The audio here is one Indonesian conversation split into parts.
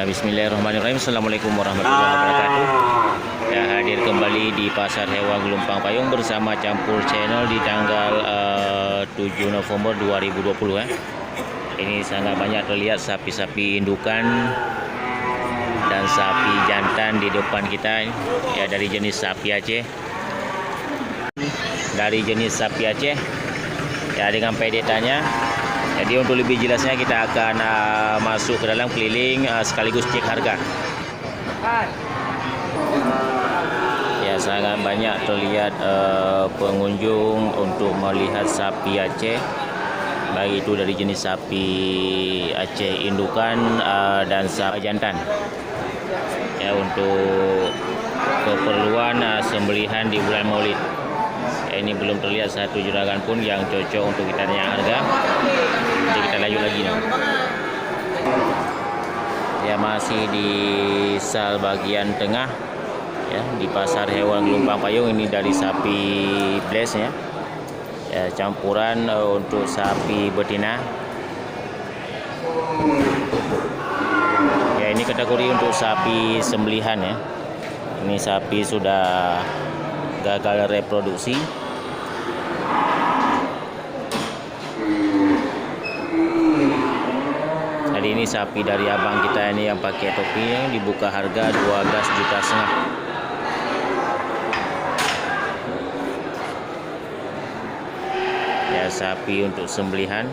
Bismillahirrahmanirrahim. Assalamualaikum warahmatullahi wabarakatuh. Ya, hadir kembali di Pasar Hewan Gelompang Payung bersama Campur Channel di tanggal 7 November 2020 ya. Ini sangat banyak terlihat sapi-sapi indukan dan sapi jantan di depan kita ya, dari jenis sapi Aceh. Ya, dengan pedetannya. Jadi untuk lebih jelasnya kita akan masuk ke dalam keliling sekaligus cek harga. Ya, sangat banyak terlihat pengunjung untuk melihat sapi Aceh, baik itu dari jenis sapi Aceh indukan dan sapi jantan. Ya, untuk keperluan sembelihan di bulan Maulid. Ya, ini belum terlihat satu juragan pun yang cocok untuk kita tanya harga. Jadi kita lanjut lagi nih. Ya, masih di sal bagian tengah ya, di Pasar Hewan Gelompang Payung. Ini dari sapi Bless ya. Ya, campuran untuk sapi betina. Ya, ini kategori untuk sapi sembelihan ya. Ini sapi sudah gagal reproduksi. Jadi ini sapi dari abang kita ini yang pakai topi yang dibuka harga 12,5 juta. Ya, sapi untuk sembelihan.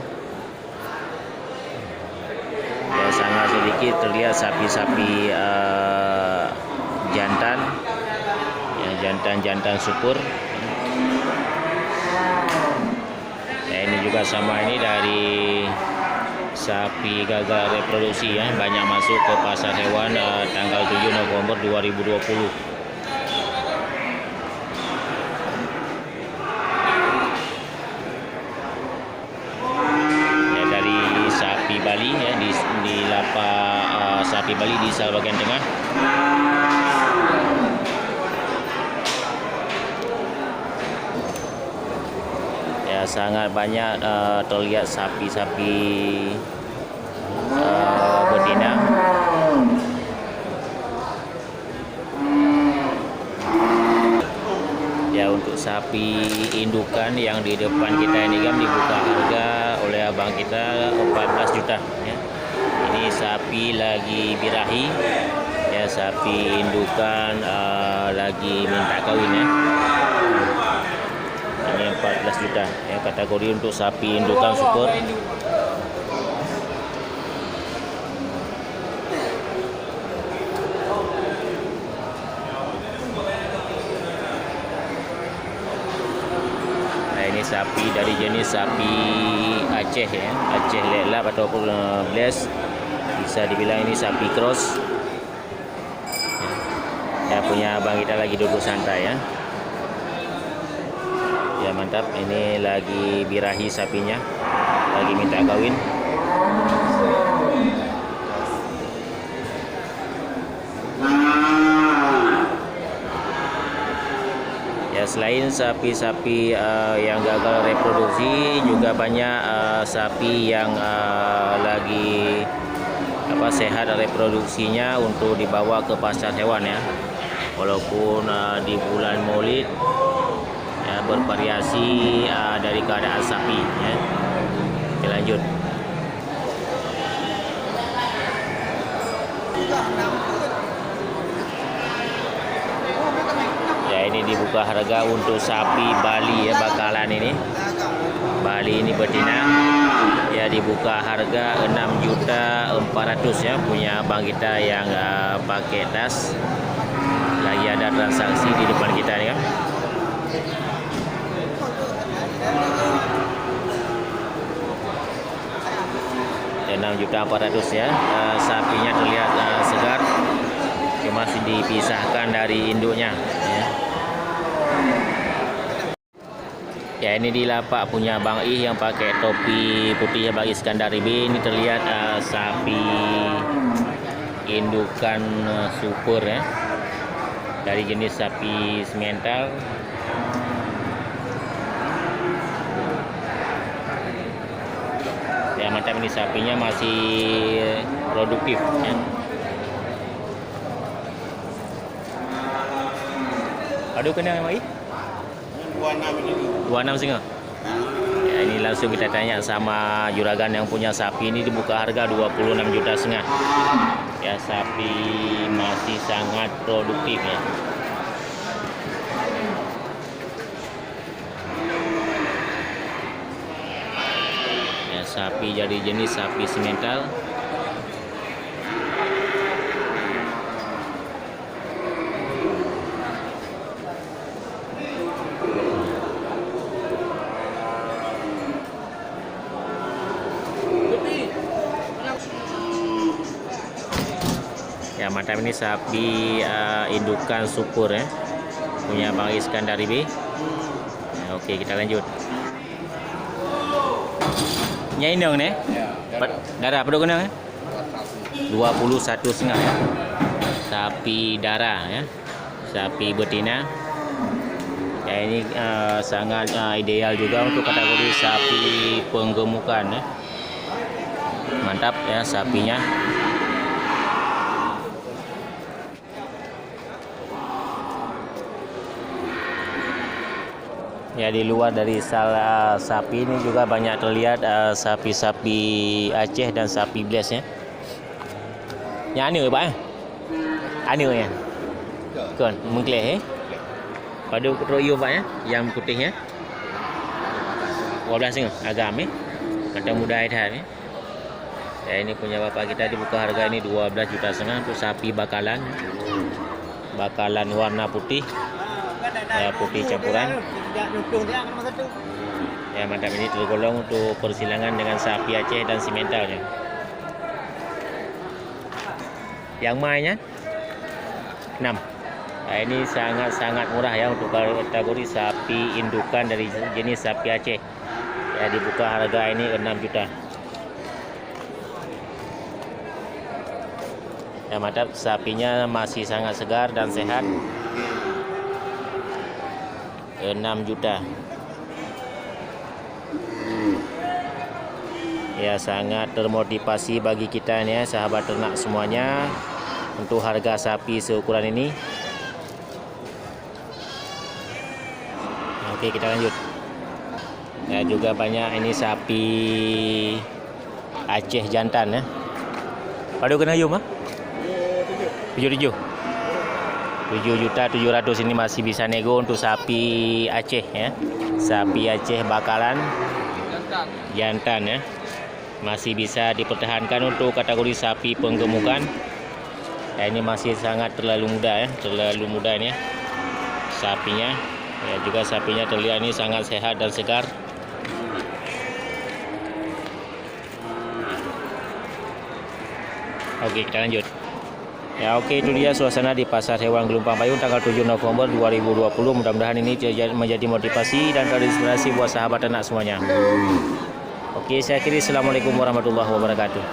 Ya, sangat sedikit terlihat sapi-sapi jantan. Ya, jantan-jantan syukur. Ya, ini juga sama, ini dari sapi gagal reproduksi ya, banyak masuk ke pasar hewan tanggal 7 November 2020. Ya, dari sapi Bali ya, di lapak sapi Bali di sal bagian tengah. Ya, sangat banyak terlihat sapi-sapi betina. Ya, untuk sapi indukan yang di depan kita ini kan dibuka harga oleh abang kita 14 juta ya. Ini sapi lagi birahi ya, sapi indukan lagi minta kawin ya. Ini 14 juta ya, kategori untuk sapi indukan super. Nah, ini sapi dari jenis sapi Aceh ya, Aceh lelap ataupun Bless, bisa dibilang ini sapi cross ya. Punya abang kita lagi duduk santai ya. Ya, mantap, ini lagi birahi sapinya, lagi minta kawin. Ya, selain sapi-sapi yang gagal reproduksi, juga banyak sapi yang lagi sehat reproduksinya untuk dibawa ke pasar hewan ya. Walaupun di bulan Maulid ya, bervariasi dari keadaan sapi ya. Kita lanjut. Ya, ini dibuka harga untuk sapi Bali ya, bakalan ini. Bali ini betina. Ya, dibuka harga 6.400.000 ya, punya abang kita yang pakai tas. Lagi ada transaksi di depan kita nih kan. 6.400.000 ya. Sapinya terlihat segar, cuma masih dipisahkan dari induknya ya. Ya, ini di lapak punya Bang Ih yang pakai topi putih ya, bagi Iskandar Ribi. Ini terlihat sapi indukan super ya, dari jenis sapi simental. Ya, mantap, ini sapinya masih produktif ya. Padu kena mai? 26 ini. 26 singa. Ya, ini langsung kita tanya sama juragan yang punya sapi ini, dibuka harga 26 juta setengah. Ya, sapi masih sangat produktif ya. Ya, sapi jadi jenis sapi simental. Ya, mantap, ini sapi indukan Super ya, punya Bang Iskandar B. Ya, oke, kita lanjut. Nyai dong nih. Ya, Darah apa kena ya? 21 setengah ya. Sapi darah ya. Sapi betina. Ya, ini sangat ideal juga untuk kategori sapi penggemukan ya. Mantap ya sapinya. Ya, di luar dari sapi ini juga banyak terlihat sapi-sapi Aceh dan sapi Bless ya. Yang anu ya, Pak? Anu ya. Kan, mengkleh eh. Padu royo Pak ya, yang putih ya. 12 sing agam eh. Mata muda dah ya. Ya, ini punya bapak kita dibuka harga ini 12 juta setengah untuk sapi bakalan. Bakalan warna putih. Ya, putih campuran. Ya, mantap, ini tergolong untuk persilangan dengan sapi Aceh dan simentalnya. Yang mainnya 6. Nah, ini sangat-sangat murah ya untuk kategori sapi indukan dari jenis sapi Aceh. Ya, dibuka harga ini 6 juta. Ya, mantap, sapinya masih sangat segar dan sehat. 6 juta. Ya, sangat termotivasi bagi kita nih ya, sahabat ternak semuanya, untuk harga sapi seukuran ini. Oke, kita lanjut. Ya, juga banyak ini sapi Aceh jantan ya. Padu kena yum ah? 77. 7.700.000 ini masih bisa nego untuk sapi Aceh ya. Sapi Aceh bakalan jantan ya. Masih bisa dipertahankan untuk kategori sapi penggemukan. Ya, ini masih sangat terlalu muda ya, terlalu muda ini ya. Sapinya ya, juga sapinya terlihat ini sangat sehat dan segar. Oke, kita lanjut. Ya, oke, itu dia suasana di Pasar Hewan Gelumpang Payung tanggal 7 November 2020. Mudah-mudahan ini menjadi motivasi dan terinspirasi buat sahabat ternak semuanya. Oke, saya akhiri. Assalamualaikum warahmatullahi wabarakatuh.